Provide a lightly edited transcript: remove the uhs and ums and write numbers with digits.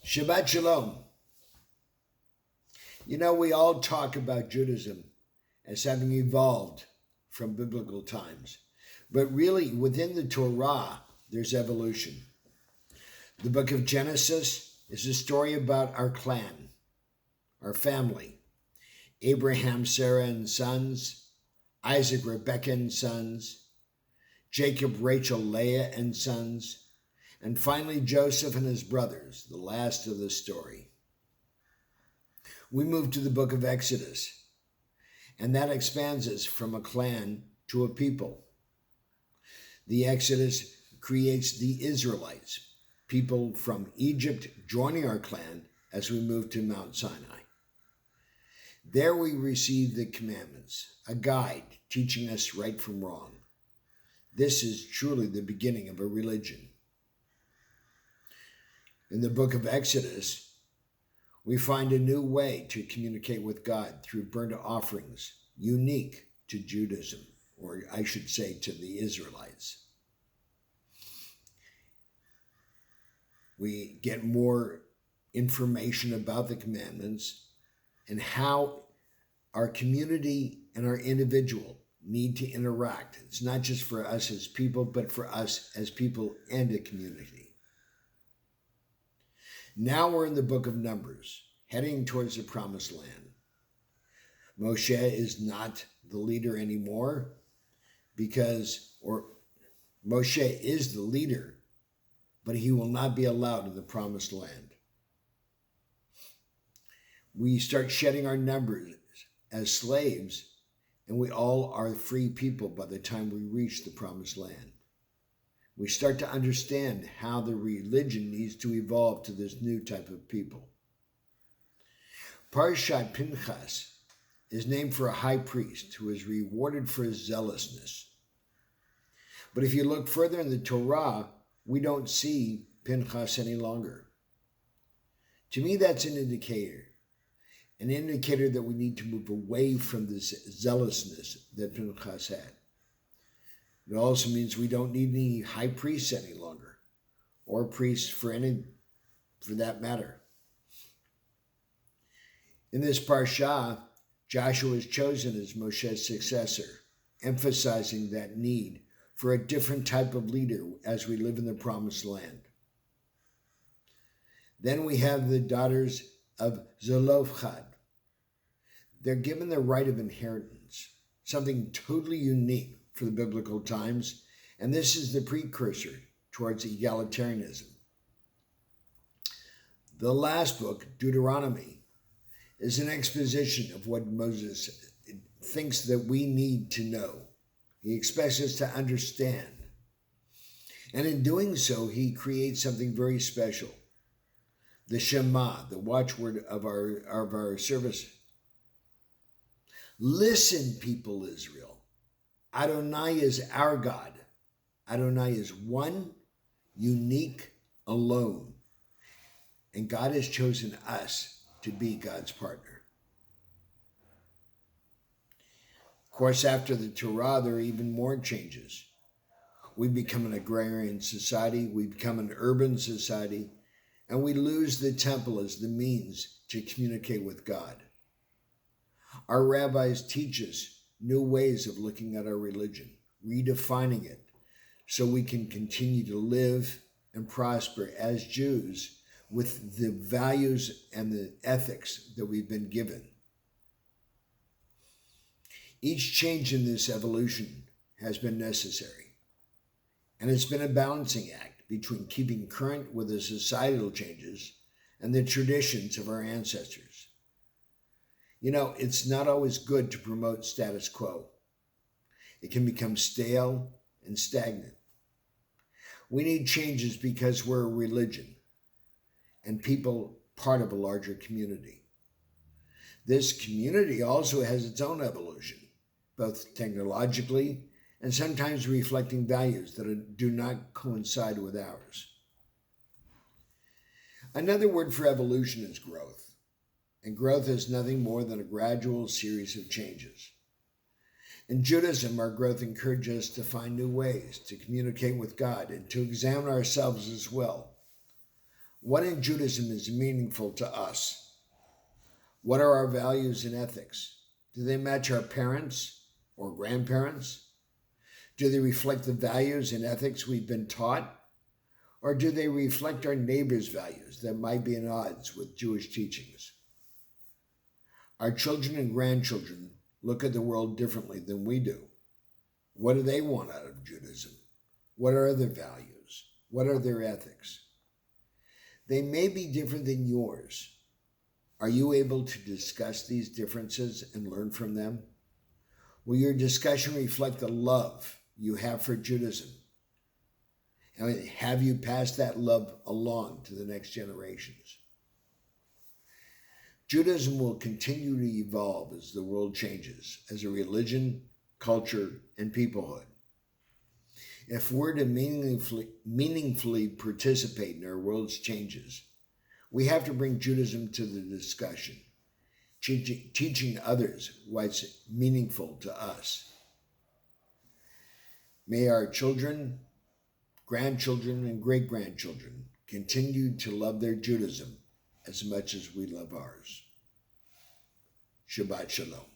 Shabbat Shalom. You know, we all talk about Judaism as having evolved from biblical times. But really, within the Torah, there's evolution. The book of Genesis is a story about our clan, our family. Abraham, Sarah, and sons. Isaac, Rebekah, and sons. Jacob, Rachel, Leah, and sons. And finally, Joseph and his brothers, the last of the story. We move to the book of Exodus, and that expands us from a clan to a people. The Exodus creates the Israelites, people from Egypt joining our clan as we move to Mount Sinai. There we receive the commandments, a guide teaching us right from wrong. This is truly the beginning of a religion. In the book of Exodus, we find a new way to communicate with God through burnt offerings, unique to Judaism, or I should say to the Israelites. We get more information about the commandments and how our community and our individual need to interact. It's not just for us as people, but for us as people and a community. Now we're in the book of Numbers, heading towards the promised land. Moshe is not the leader anymore Moshe is the leader, but he will not be allowed in the promised land. We start shedding our numbers as slaves, and we all are free people by the time we reach the promised land. We start to understand how the religion needs to evolve to this new type of people. Parshat Pinhas is named for a high priest who is rewarded for his zealousness. But if you look further in the Torah, we don't see Pinhas any longer. To me, that's an indicator that we need to move away from this zealousness that Pinhas had. It also means we don't need any high priests any longer, or priests for that matter. In this parsha, Joshua is chosen as Moshe's successor, emphasizing that need for a different type of leader as we live in the promised land. Then we have the daughters of Zelophehad. They're given the right of inheritance, something totally unique for the biblical times, and this is the precursor towards egalitarianism. The last book, Deuteronomy, is an exposition of what Moses thinks that we need to know. He expects us to understand. And in doing so, he creates something very special. The Shema, the watchword of our service. Listen, people Israel. Adonai is our God. Adonai is one, unique, alone. And God has chosen us to be God's partner. Of course, after the Torah, there are even more changes. We become an agrarian society, we become an urban society, and we lose the temple as the means to communicate with God. Our rabbis teach us new ways of looking at our religion, redefining it, so we can continue to live and prosper as Jews with the values and the ethics that we've been given. Each change in this evolution has been necessary, and it's been a balancing act between keeping current with the societal changes and the traditions of our ancestors. You know, it's not always good to promote status quo. It can become stale and stagnant. We need changes because we're a religion and people part of a larger community. This community also has its own evolution, both technologically and sometimes reflecting values that do not coincide with ours. Another word for evolution is growth. And growth is nothing more than a gradual series of changes. In Judaism, our growth encourages us to find new ways to communicate with God and to examine ourselves as well. What in Judaism is meaningful to us? What are our values and ethics? Do they match our parents or grandparents? Do they reflect the values and ethics we've been taught? Or do they reflect our neighbors' values that might be at odds with Jewish teachings? Our children and grandchildren look at the world differently than we do. What do they want out of Judaism? What are their values? What are their ethics? They may be different than yours. Are you able to discuss these differences and learn from them? Will your discussion reflect the love you have for Judaism? And have you passed that love along to the next generations? Judaism will continue to evolve as the world changes, as a religion, culture, and peoplehood. If we're to meaningfully participate in our world's changes, we have to bring Judaism to the discussion, teaching others what's meaningful to us. May our children, grandchildren, and great-grandchildren continue to love their Judaism as much as we love ours. Shabbat Shalom.